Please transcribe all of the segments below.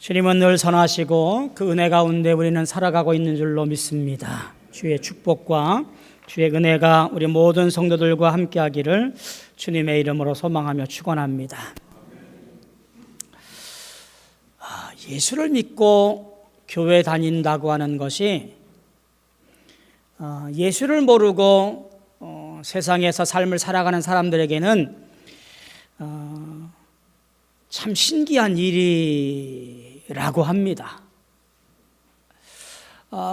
주님은 늘 선하시고 그 은혜 가운데 우리는 살아가고 있는 줄로 믿습니다. 주의 축복과 주의 은혜가 우리 모든 성도들과 함께하기를 주님의 이름으로 소망하며 축원합니다. 예수를 믿고 교회 다닌다고 하는 것이 예수를 모르고 세상에서 삶을 살아가는 사람들에게는 참 신기한 일이라고 합니다.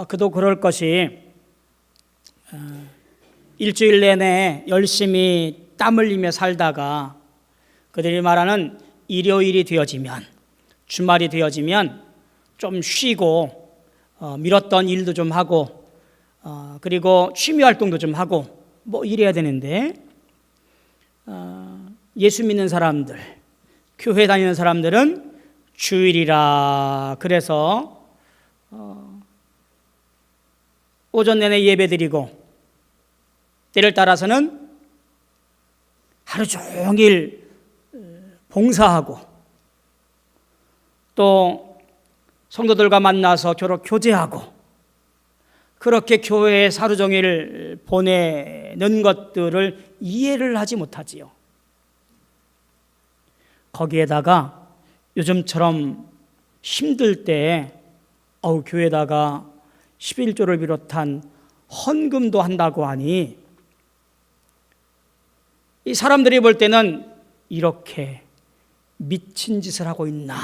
그도 그럴 것이 일주일 내내 열심히 땀 흘리며 살다가 그들이 말하는 일요일이 되어지면, 주말이 되어지면 좀 쉬고 미뤘던 일도 좀 하고 그리고 취미 활동도 좀 하고 뭐 이래야 되는데 예수 믿는 사람들, 교회 다니는 사람들은 주일이라 그래서 오전 내내 예배드리고 때를 따라서는 하루 종일 봉사하고 또 성도들과 만나서 교제하고 그렇게 교회에 하루 종일 보내는 것들을 이해를 하지 못하지요. 거기에다가 요즘처럼 힘들 때 교회에다가 11조를 비롯한 헌금도 한다고 하니 이 사람들이 볼 때는 이렇게 미친 짓을 하고 있나.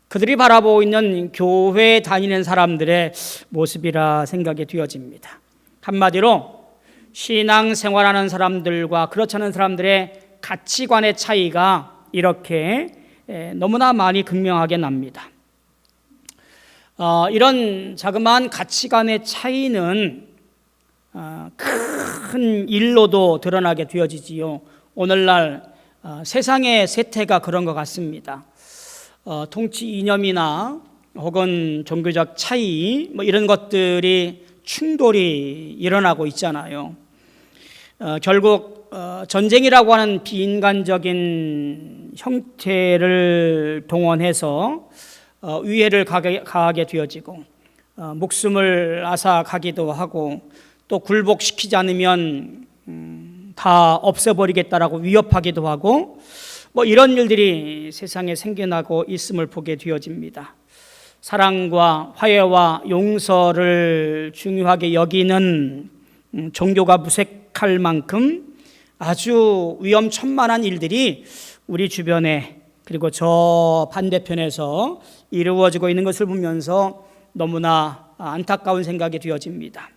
그들이 바라보고 있는 교회 다니는 사람들의 모습이라 생각이 되어집니다. 한마디로 신앙생활하는 사람들과 그렇지 않은 사람들의 가치관의 차이가 이렇게 너무나 많이 극명하게 납니다. 이런 자그마한 가치관의 차이는 큰 일로도 드러나게 되어지지요. 오늘날 세상의 세태가 그런 것 같습니다. 통치 이념이나 혹은 종교적 차이 이런 것들이 충돌이 일어나고 있잖아요. 결국 전쟁이라고 하는 비인간적인 형태를 동원해서 위해를 가하게 되어지고 목숨을 앗아가기도 하고 또 굴복시키지 않으면 다 없애버리겠다라고 위협하기도 하고 이런 일들이 세상에 생겨나고 있음을 보게 되어집니다. 사랑과 화해와 용서를 중요하게 여기는 종교가 무색할 만큼 아주 위험천만한 일들이 우리 주변에 그리고 저 반대편에서 이루어지고 있는 것을 보면서 너무나 안타까운 생각이 되어집니다.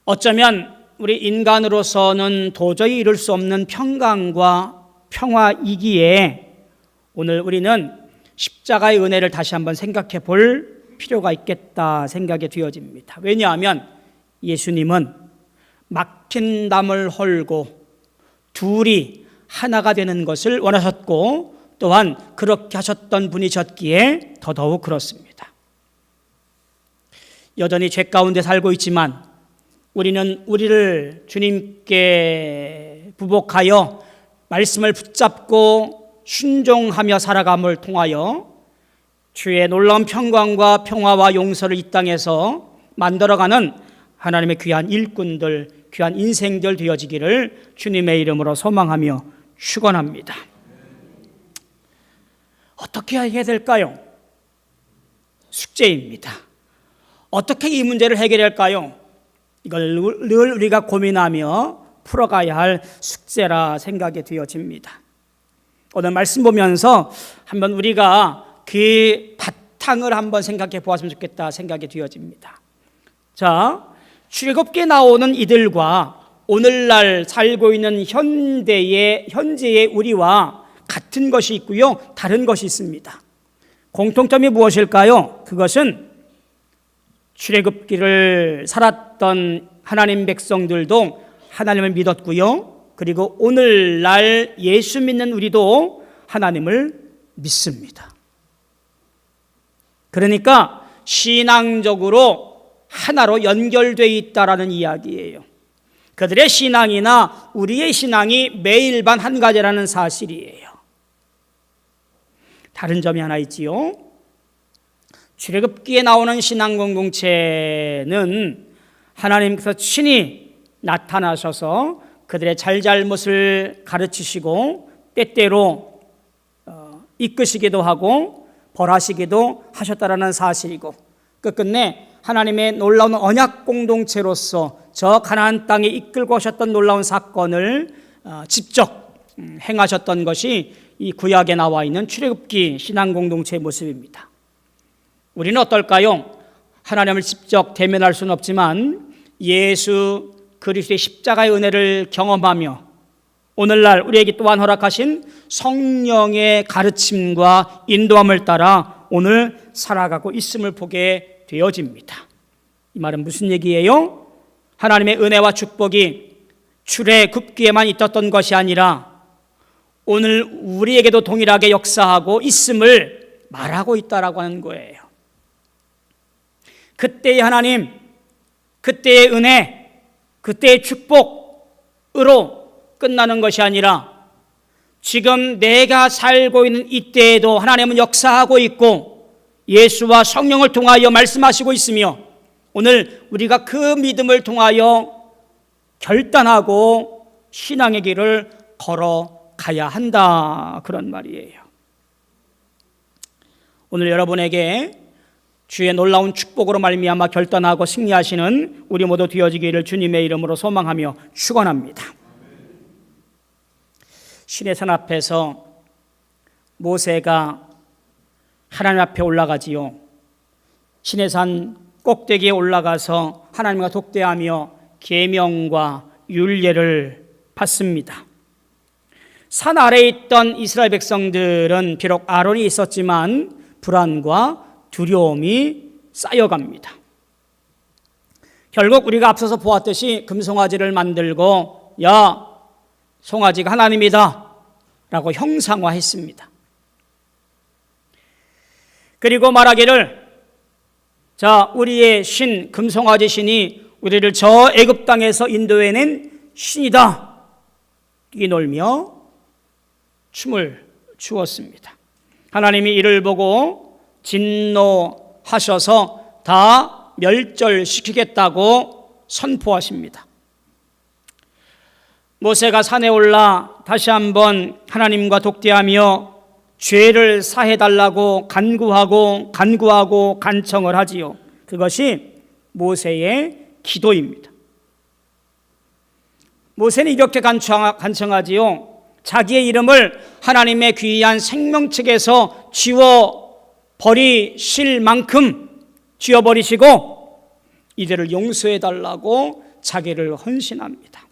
어쩌면 우리 인간으로서는 도저히 이룰 수 없는 평강과 평화이기에 오늘 우리는 십자가의 은혜를 다시 한번 생각해 볼 필요가 있겠다 생각이 되어집니다. 왜냐하면 예수님은 막힌 담을 헐고 둘이 하나가 되는 것을 원하셨고 또한 그렇게 하셨던 분이셨기에 더더욱 그렇습니다. 여전히 죄 가운데 살고 있지만 우리는 우리를 주님께 부복하여 말씀을 붙잡고 순종하며 살아감을 통하여 주의 놀라운 평강과 평화와 용서를 이 땅에서 만들어가는 하나님의 귀한 일꾼들, 귀한 인생들 되어지기를 주님의 이름으로 소망하며 축원합니다. 어떻게 해야 될까요? 숙제입니다. 어떻게 이 문제를 해결할까요? 이걸 늘 우리가 고민하며 풀어가야 할 숙제라 생각이 되어집니다. 오늘 말씀 보면서 한번 우리가 그 바탕을 한번 생각해 보았으면 좋겠다 생각이 되어집니다. 자, 출애굽기에 나오는 이들과 오늘날 살고 있는 현재의 우리와 같은 것이 있고요, 다른 것이 있습니다. 공통점이 무엇일까요? 그것은 출애굽기를 살았던 하나님 백성들도 하나님을 믿었고요, 그리고 오늘날 예수 믿는 우리도 하나님을 믿습니다. 그러니까 신앙적으로 하나로 연결되어 있다라는 이야기예요. 그들의 신앙이나 우리의 신앙이 매일 반 한 가지라는 사실이에요. 다른 점이 하나 있지요. 출애굽기에 나오는 신앙 공동체는 하나님께서 친히 나타나셔서 그들의 잘잘못을 가르치시고 때때로 이끄시기도 하고 벌하시기도 하셨다라는 사실이고, 끝끝내 하나님의 놀라운 언약 공동체로서 저 가나안 땅에 이끌고 오셨던 놀라운 사건을 직접 행하셨던 것이 이 구약에 나와 있는 출애굽기 신앙 공동체의 모습입니다. 우리는 어떨까요? 하나님을 직접 대면할 수는 없지만 예수 그리스도의 십자가의 은혜를 경험하며 오늘날 우리에게 또한 허락하신 성령의 가르침과 인도함을 따라 오늘 살아가고 있음을 보게 되어집니다. 이 말은 무슨 얘기예요? 하나님의 은혜와 축복이 출애굽기에만 있었던 것이 아니라 오늘 우리에게도 동일하게 역사하고 있음을 말하고 있다라고 하는 거예요. 그때의 하나님, 그때의 은혜, 그때의 축복으로 끝나는 것이 아니라 지금 내가 살고 있는 이때에도 하나님은 역사하고 있고 예수와 성령을 통하여 말씀하시고 있으며 오늘 우리가 그 믿음을 통하여 결단하고 신앙의 길을 걸어가야 한다, 그런 말이에요. 오늘 여러분에게 주의 놀라운 축복으로 말미암아 결단하고 승리하시는 우리 모두 되어지기를 주님의 이름으로 소망하며 축원합니다. 시내산 앞에서 모세가 하나님 앞에 올라가지요. 시내산 꼭대기에 올라가서 하나님과 독대하며 계명과 율례를 받습니다. 산 아래에 있던 이스라엘 백성들은 비록 아론이 있었지만 불안과 두려움이 쌓여갑니다. 결국 우리가 앞서서 보았듯이 금송아지를 만들고 야, 송아지가 하나님이다 라고 형상화했습니다. 그리고 말하기를 자, 우리의 신 금송아지 신이 우리를 저 애굽 땅에서 인도해낸 신이다 뛰놀며 춤을 추었습니다. 하나님이 이를 보고 진노하셔서 다 멸절시키겠다고 선포하십니다. 모세가 산에 올라 다시 한번 하나님과 독대하며 죄를 사해달라고 간구하고 간청을 하지요. 그것이 모세의 기도입니다. 모세는 이렇게 간청하지요. 자기의 이름을 하나님의 귀한 생명책에서 지워버리실 만큼 지워버리시고 이들을 용서해달라고 자기를 헌신합니다.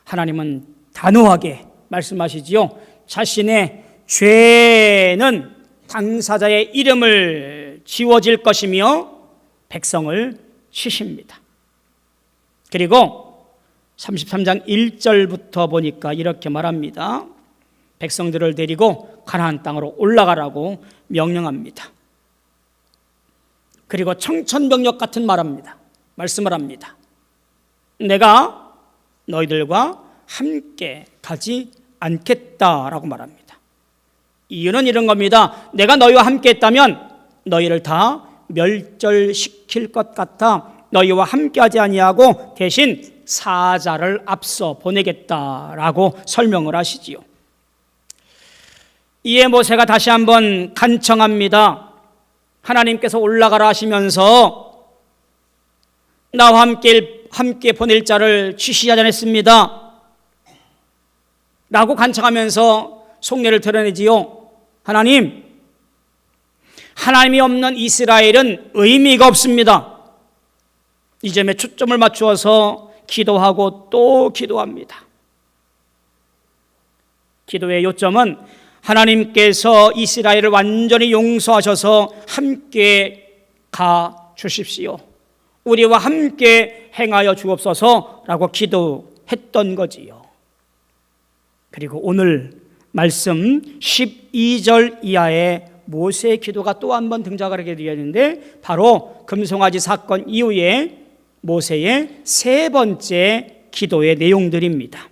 하나님은 단호하게 말씀하시지요. 자신의 죄는 당사자의 이름을 지워질 것이며 백성을 치십니다. 그리고 33장 1절부터 보니까 이렇게 말합니다. 백성들을 데리고 가나안 땅으로 올라가라고 명령합니다. 그리고 청천벽력 같은 말씀을 합니다. 내가 너희들과 함께 가지 않겠다라고 말합니다. 이유는 이런 겁니다. 내가 너희와 함께 했다면 너희를 다 멸절시킬 것 같아 너희와 함께하지 아니하고 대신 사자를 앞서 보내겠다라고 설명을 하시지요. 이에 모세가 다시 한번 간청합니다. 하나님께서 올라가라 하시면서 나와 함께 보낼 자를 지시하지 않았습니다 라고 간청하면서 속내를 드러내지요. 하나님이 없는 이스라엘은 의미가 없습니다. 이 점에 초점을 맞추어서 기도하고 또 기도합니다. 기도의 요점은 하나님께서 이스라엘을 완전히 용서하셔서 함께 가 주십시오. 우리와 함께 행하여 주옵소서라고 기도했던 거지요. 그리고 오늘 말씀 12절 이하의 모세의 기도가 또 한 번 등장을 하게 되었는데 바로 금송아지 사건 이후에 모세의 세 번째 기도의 내용들입니다.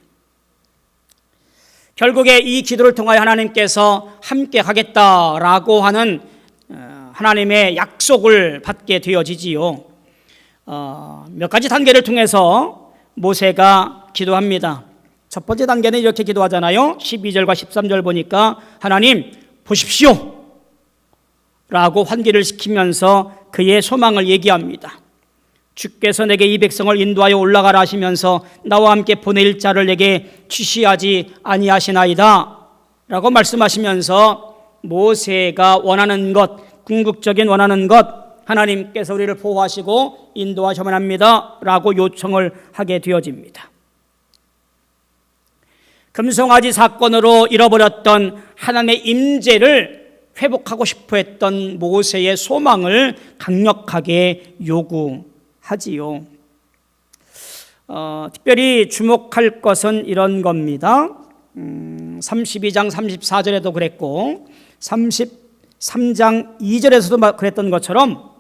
결국에 이 기도를 통하여 하나님께서 함께 하겠다라고 하는 하나님의 약속을 받게 되어지지요. 몇 가지 단계를 통해서 모세가 기도합니다. 첫 번째 단계는 이렇게 기도하잖아요. 12절과 13절 보니까 하나님 보십시오 라고 환기를 시키면서 그의 소망을 얘기합니다. 주께서 내게 이 백성을 인도하여 올라가라 하시면서 나와 함께 보낼 자를 내게 지시하지 아니하시나이다 라고 말씀하시면서 모세가 원하는 것, 궁극적인 원하는 것, 하나님께서 우리를 보호하시고 인도하셔야만 합니다 라고 요청을 하게 되어집니다. 금송아지 사건으로 잃어버렸던 하나님의 임재를 회복하고 싶어 했던 모세의 소망을 강력하게 요구하지요. 특별히 주목할 것은 이런 겁니다. 32장 34절에도 그랬고 33장 2절에서도 그랬던 것처럼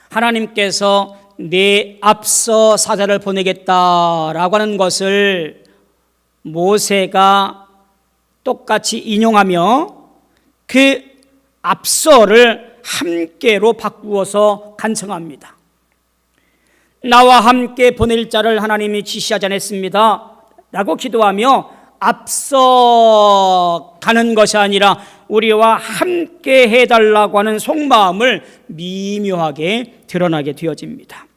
하나님께서 내 앞서 사자를 보내겠다라고 하는 것을 모세가 똑같이 인용하며 그 앞서를 함께로 바꾸어서 간청합니다. 나와 함께 보낼 자를 하나님이 지시하지 않았습니다 라고 기도하며 앞서 가는 것이 아니라 우리와 함께 해달라고 하는 속마음을 미묘하게 드러나게 되어집니다.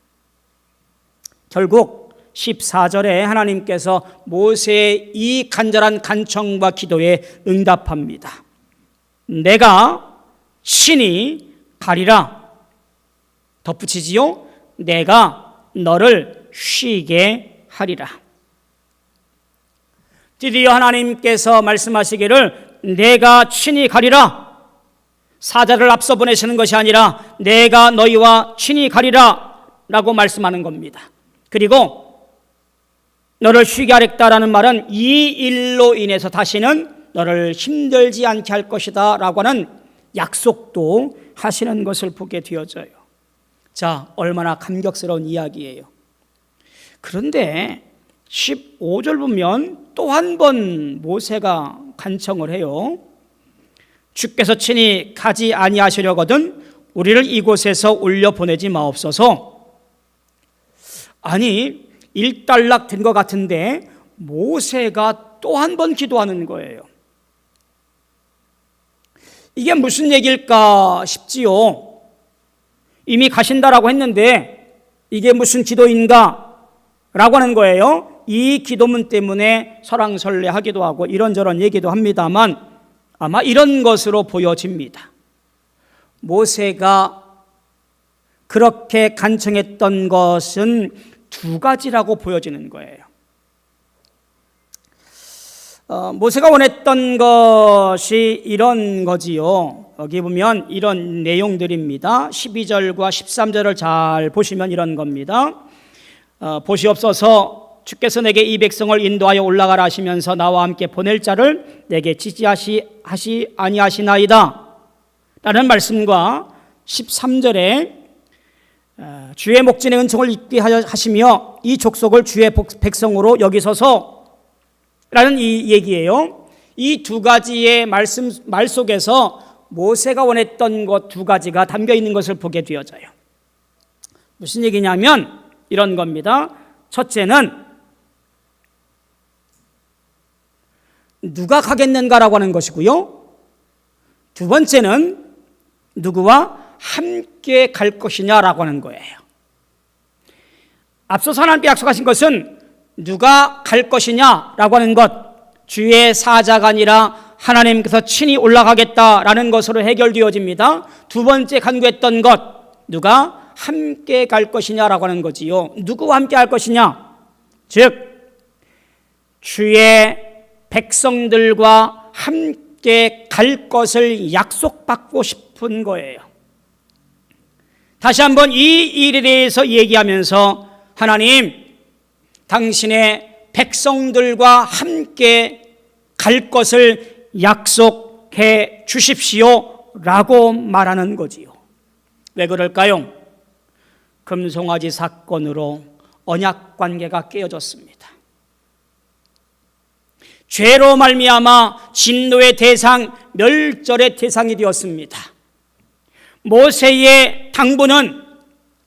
결국 14절에 하나님께서 모세의 이 간절한 간청과 기도에 응답합니다. 내가 친히 가리라. 덧붙이지요. 내가 너를 쉬게 하리라. 드디어 하나님께서 말씀하시기를 내가 친히 가리라. 사자를 앞서 보내시는 것이 아니라 내가 너희와 친히 가리라 라고 말씀하는 겁니다. 그리고 너를 쉬게 하겠다라는 말은 이 일로 인해서 다시는 너를 힘들지 않게 할 것이다 라고 하는 약속도 하시는 것을 보게 되어져요. 자, 얼마나 감격스러운 이야기예요. 그런데 15절 보면 또 한 번 모세가 간청을 해요. 주께서 친히 가지 아니하시려거든 우리를 이곳에서 올려보내지 마옵소서. 아니, 일단락 된 것 같은데 모세가 또 한 번 기도하는 거예요. 이게 무슨 얘기일까 싶지요. 이미 가신다라고 했는데 이게 무슨 기도인가 라고 하는 거예요. 이 기도문 때문에 설왕설래하기도 하고 이런저런 얘기도 합니다만 아마 이런 것으로 보여집니다. 모세가 그렇게 간청했던 것은 두 가지라고 보여지는 거예요. 모세가 원했던 것이 이런 거지요. 여기 보면 이런 내용들입니다. 12절과 13절을 잘 보시면 이런 겁니다. 보시옵소서 주께서 내게 이 백성을 인도하여 올라가라 하시면서 나와 함께 보낼 자를 내게 지시하시 아니하시나이다 라는 말씀과 13절에 주의 목전에 은총을 입게 하시며 이 족속을 주의 백성으로 여기소서 라는 이 얘기예요. 이 두 가지의 말 속에서 모세가 원했던 것 두 가지가 담겨 있는 것을 보게 되어져요. 무슨 얘기냐면 이런 겁니다. 첫째는 누가 가겠는가라고 하는 것이고요. 두 번째는 누구와 함께 갈 것이냐라고 하는 거예요. 앞서서 하나님께 약속하신 것은 누가 갈 것이냐라고 하는 것, 주의 사자가 아니라 하나님께서 친히 올라가겠다라는 것으로 해결되어집니다. 두 번째 간구했던 것, 누가 함께 갈 것이냐라고 하는 거지요. 누구와 함께 할 것이냐? 즉 주의 백성들과 함께 갈 것을 약속받고 싶은 거예요. 다시 한번 이 일에 대해서 얘기하면서 하나님, 당신의 백성들과 함께 갈 것을 약속해 주십시오 라고 말하는 거지요. 왜 그럴까요? 금송아지 사건으로 언약 관계가 깨어졌습니다. 죄로 말미암아 진노의 대상, 멸절의 대상이 되었습니다. 모세의 당부는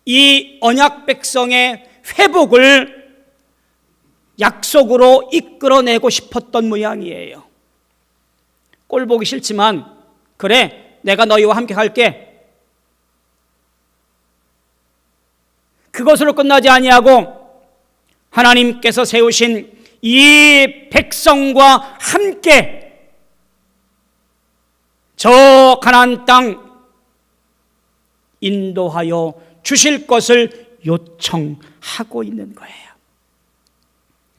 이 언약 백성의 회복을 약속으로 이끌어내고 싶었던 모양이에요. 꼴 보기 싫지만 그래, 내가 너희와 함께 갈게. 그것으로 끝나지 아니하고 하나님께서 세우신 이 백성과 함께 저 가나안 땅 인도하여 주실 것을 요청하고 있는 거예요.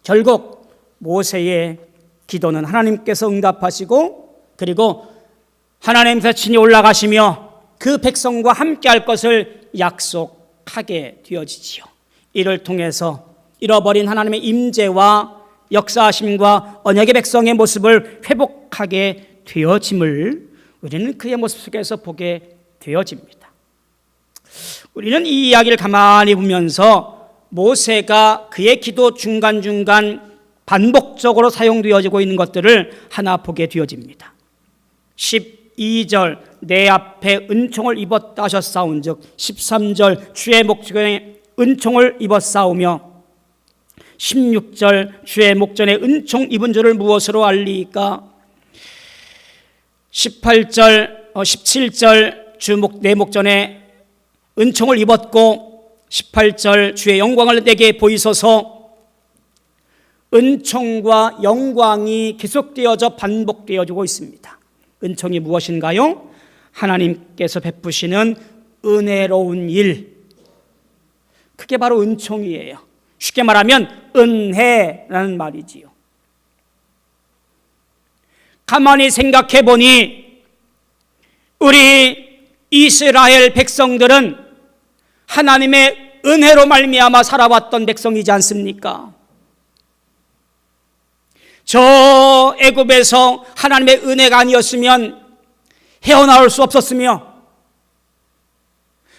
결국 모세의 기도는 하나님께서 응답하시고, 그리고 하나님께서 친히 올라가시며 그 백성과 함께 할 것을 약속하게 되어지지요. 이를 통해서 잃어버린 하나님의 임재와 역사하심과 언약의 백성의 모습을 회복하게 되어짐을 우리는 그의 모습 속에서 보게 되어집니다. 우리는 이 이야기를 가만히 보면서 모세가 그의 기도 중간중간 반복적으로 사용되어지고 있는 것들을 하나 보게 되어집니다. 12절 내 앞에 은총을 입었다 하셨사온즉, 13절 주의 목전에 은총을 입었사오며, 16절 주의 목전에 은총 입은 줄을 무엇으로 알리까? 17절 내 목전에 은총을 입었고, 18절 주의 영광을 내게 보이소서. 은총과 영광이 계속되어져 반복되어지고 있습니다. 은총이 무엇인가요? 하나님께서 베푸시는 은혜로운 일, 그게 바로 은총이에요. 쉽게 말하면 은혜라는 말이지요. 가만히 생각해 보니 우리 이스라엘 백성들은 하나님의 은혜로 말미암아 살아왔던 백성이지 않습니까? 저 애굽에서 하나님의 은혜가 아니었으면 헤어나올 수 없었으며,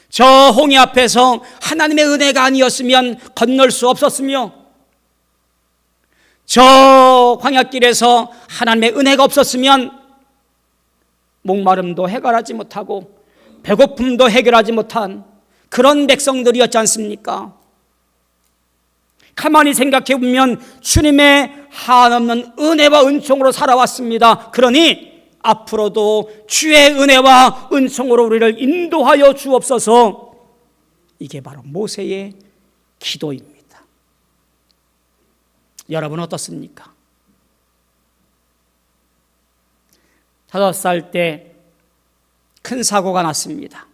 저 홍해 앞에서 하나님의 은혜가 아니었으면 건널 수 없었으며, 저 광야길에서 하나님의 은혜가 없었으면 목마름도 해결하지 못하고 배고픔도 해결하지 못한 그런 백성들이었지 않습니까? 가만히 생각해 보면 주님의 한없는 은혜와 은총으로 살아왔습니다. 그러니 앞으로도 주의 은혜와 은총으로 우리를 인도하여 주옵소서. 이게 바로 모세의 기도입니다. 여러분 어떻습니까? 5살 때 큰 사고가 났습니다.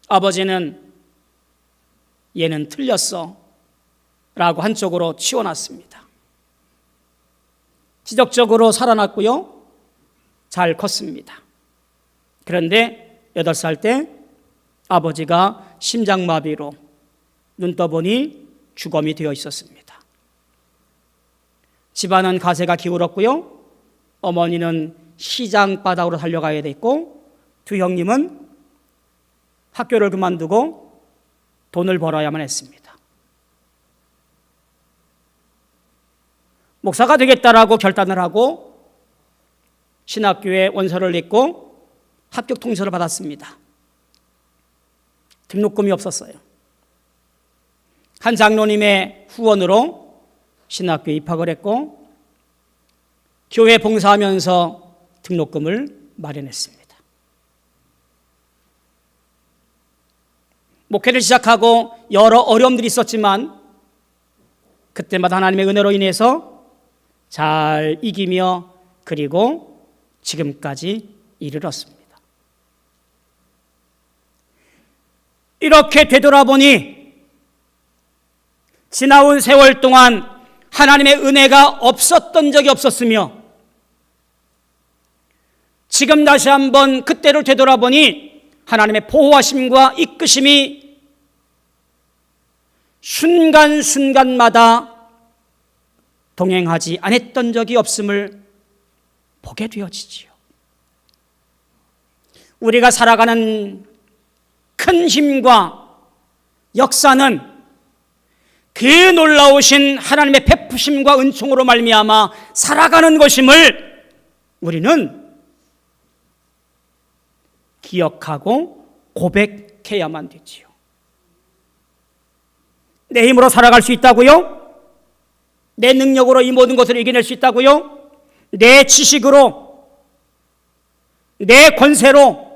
아버지는 얘는 틀렸어 라고 한쪽으로 치워놨습니다. 지적적으로 살아났고요, 잘 컸습니다. 그런데 8살 때 아버지가 심장마비로 눈 떠보니 주검이 되어 있었습니다. 집안은 가세가 기울었고요, 어머니는 시장 바닥으로 달려가야 됐고, 두 형님은 학교를 그만두고 돈을 벌어야만 했습니다. 목사가 되겠다라고 결단을 하고 신학교에 원서를 냈고 합격 통지서를 받았습니다. 등록금이 없었어요. 한 장로님의 후원으로 신학교에 입학을 했고 교회 봉사하면서 등록금을 마련했습니다. 목회를 시작하고 여러 어려움들이 있었지만 그때마다 하나님의 은혜로 인해서 잘 이기며 그리고 지금까지 이르렀습니다. 이렇게 되돌아보니 지나온 세월 동안 하나님의 은혜가 없었던 적이 없었으며, 지금 다시 한번 그때를 되돌아보니 하나님의 보호하심과 이끄심이 순간순간마다 동행하지 않았던 적이 없음을 보게 되어지지요. 우리가 살아가는 큰 힘과 역사는 그 놀라우신 하나님의 베푸심과 은총으로 말미암아 살아가는 것임을 우리는 기억하고 고백해야만 되지요. 내 힘으로 살아갈 수 있다고요? 내 능력으로 이 모든 것을 이겨낼 수 있다고요? 내 지식으로, 내 권세로,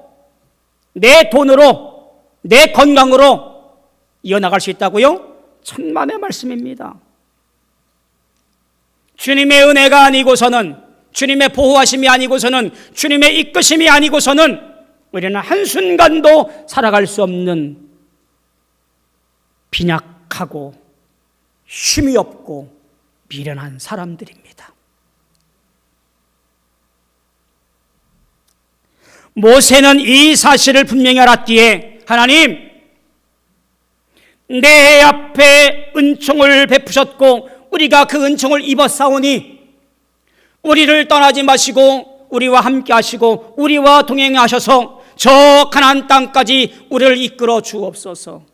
내 돈으로, 내 건강으로 이어나갈 수 있다고요? 천만의 말씀입니다. 주님의 은혜가 아니고서는, 주님의 보호하심이 아니고서는, 주님의 이끄심이 아니고서는 우리는 한순간도 살아갈 수 없는 빈약하고 쉼이 없고 미련한 사람들입니다. 모세는 이 사실을 분명히 알았기에 하나님, 내 앞에 은총을 베푸셨고 우리가 그 은총을 입었사오니 우리를 떠나지 마시고 우리와 함께 하시고 우리와 동행하셔서 저 가나안 땅까지 우리를 이끌어 주옵소서.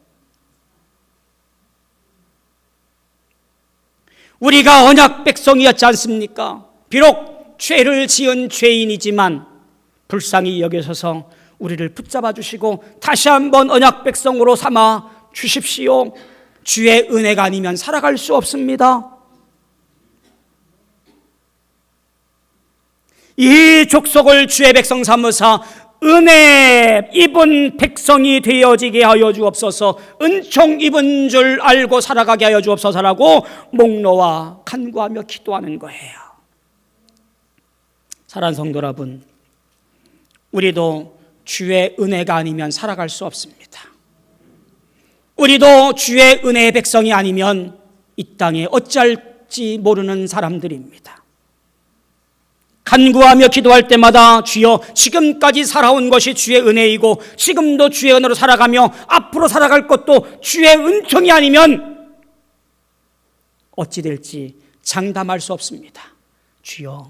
우리가 언약 백성이었지 않습니까? 비록 죄를 지은 죄인이지만 불쌍히 여기셔서 우리를 붙잡아 주시고 다시 한번 언약 백성으로 삼아 주십시오. 주의 은혜가 아니면 살아갈 수 없습니다. 이 족속을 주의 백성 삼으사 은혜 입은 백성이 되어지게 하여 주옵소서. 은총 입은 줄 알고 살아가게 하여 주옵소서라고 목 놓아 간구하며 기도하는 거예요. 사랑하는 성도 여러분, 우리도 주의 은혜가 아니면 살아갈 수 없습니다. 우리도 주의 은혜의 백성이 아니면 이 땅에 어찌할지 모르는 사람들입니다. 간구하며 기도할 때마다 주여, 지금까지 살아온 것이 주의 은혜이고 지금도 주의 은혜로 살아가며 앞으로 살아갈 것도 주의 은총이 아니면 어찌 될지 장담할 수 없습니다. 주여,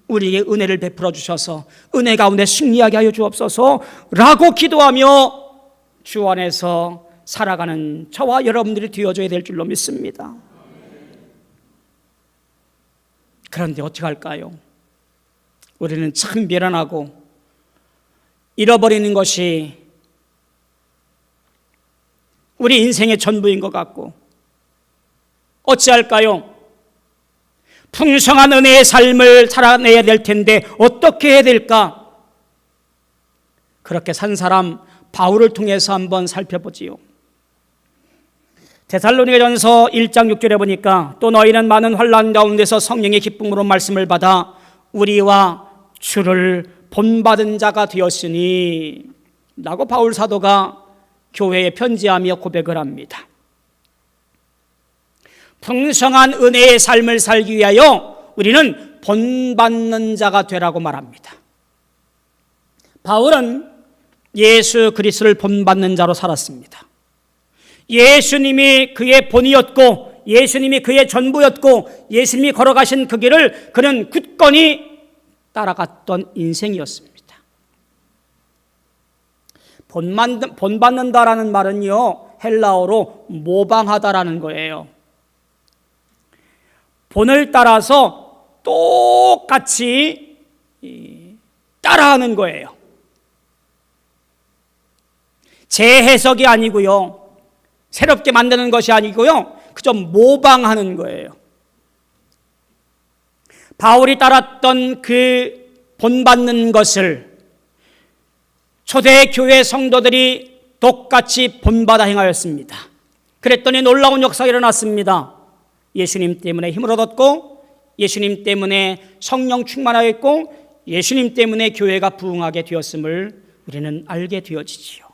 우리에게 은혜를 베풀어 주셔서 은혜 가운데 승리하게 하여 주옵소서 라고 기도하며 주 안에서 살아가는 저와 여러분들이 되어줘야 될 줄로 믿습니다. 그런데 어떻게 할까요? 우리는 참 미련하고 잃어버리는 것이 우리 인생의 전부인 것 같고, 어찌할까요? 풍성한 은혜의 삶을 살아내야 될 텐데 어떻게 해야 될까? 그렇게 산 사람 바울을 통해서 한번 살펴보지요. 데살로니가전서 1장 6절에 보니까 또 너희는 많은 환난 가운데서 성령의 기쁨으로 말씀을 받아 우리와 주를 본받은 자가 되었으니 라고 바울 사도가 교회에 편지하며 고백을 합니다. 풍성한 은혜의 삶을 살기 위하여 우리는 본받는 자가 되라고 말합니다. 바울은 예수 그리스도를 본받는 자로 살았습니다. 예수님이 그의 본이었고 예수님이 그의 전부였고 예수님이 걸어가신 그 길을 그는 굳건히 따라갔던 인생이었습니다. 본받는다라는 말은요, 헬라어로 모방하다라는 거예요. 본을 따라서 똑같이 따라하는 거예요. 재해석이 아니고요, 새롭게 만드는 것이 아니고요, 그저 모방하는 거예요. 바울이 따랐던 그 본받는 것을 초대교회 성도들이 똑같이 본받아 행하였습니다. 그랬더니 놀라운 역사가 일어났습니다. 예수님 때문에 힘을 얻었고 예수님 때문에 성령 충만하였고 예수님 때문에 교회가 부흥하게 되었음을 우리는 알게 되어지지요.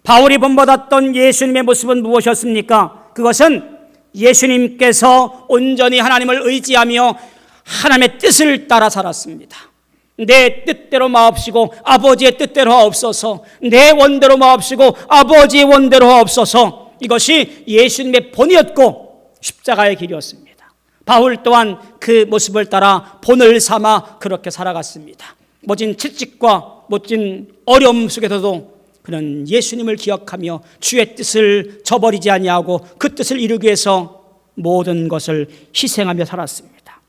바울이 본받았던 예수님의 모습은 무엇이었습니까? 그것은 예수님께서 온전히 하나님을 의지하며 하나님의 뜻을 따라 살았습니다. 내 뜻대로 마옵시고 아버지의 뜻대로 하옵소서, 내 원대로 마옵시고 아버지의 원대로 하옵소서. 이것이 예수님의 본이었고 십자가의 길이었습니다. 바울 또한 그 모습을 따라 본을 삼아 그렇게 살아갔습니다. 멋진 채찍과 멋진 어려움 속에서도 그는 예수님을 기억하며 주의 뜻을 저버리지 아니하고 그 뜻을 이루기 위해서 모든 것을 희생하며 살았습니다.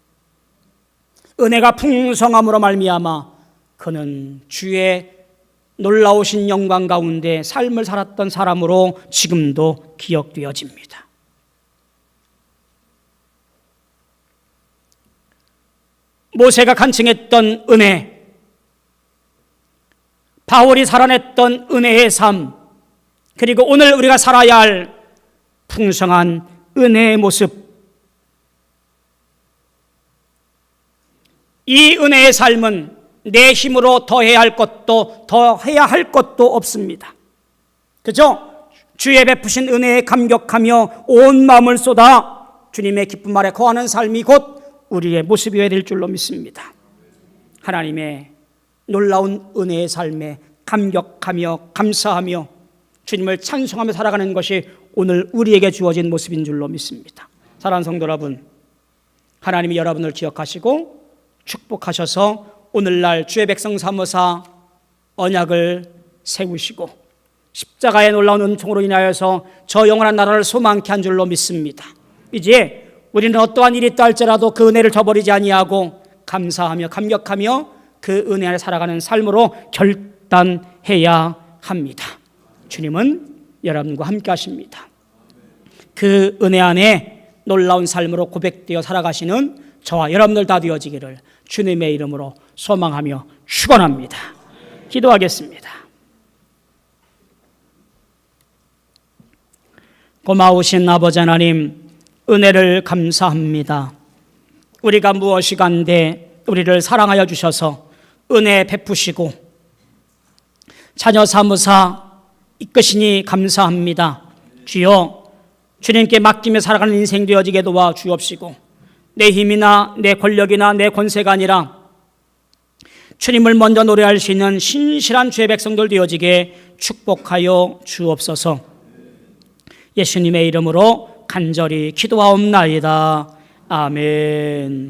은혜가 풍성함으로 말미암아 그는 주의 놀라우신 영광 가운데 삶을 살았던 사람으로 지금도 기억되어집니다. 모세가 간증했던 은혜, 바울이 살아냈던 은혜의 삶, 그리고 오늘 우리가 살아야 할 풍성한 은혜의 모습, 이 은혜의 삶은 내 힘으로 더해야 할 것도 없습니다. 그죠? 주의 베푸신 은혜에 감격하며 온 마음을 쏟아 주님의 기쁨 아래 거하는 삶이 곧 우리의 모습이어야 될 줄로 믿습니다. 하나님의 놀라운 은혜의 삶에 감격하며 감사하며 주님을 찬송하며 살아가는 것이 오늘 우리에게 주어진 모습인 줄로 믿습니다. 사랑하는 성도 여러분, 하나님이 여러분을 기억하시고 축복하셔서 오늘날 주의 백성 삼으사 언약을 세우시고 십자가의 놀라운 은총으로 인하여서 저 영원한 나라를 소망케 한 줄로 믿습니다. 이제 우리는 어떠한 일이 있다 할지라도 그 은혜를 저버리지 아니하고 감사하며 감격하며 그 은혜 안에 살아가는 삶으로 결단해야 합니다. 주님은 여러분과 함께 하십니다. 그 은혜 안에 놀라운 삶으로 고백되어 살아가시는 저와 여러분들 다 되어지기를 주님의 이름으로 소망하며 축원합니다. 기도하겠습니다. 고마우신 아버지 하나님, 은혜를 감사합니다. 우리가 무엇이 간데 우리를 사랑하여 주셔서 은혜 베푸시고 자녀 삼으사 이끄시니 감사합니다. 주여, 주님께 맡기며 살아가는 인생 되어지게 도와 주옵시고 내 힘이나 내 권력이나 내 권세가 아니라 주님을 먼저 노래할 수 있는 신실한 주의 백성들 되어지게 축복하여 주옵소서. 예수님의 이름으로 간절히 기도하옵나이다. 아멘.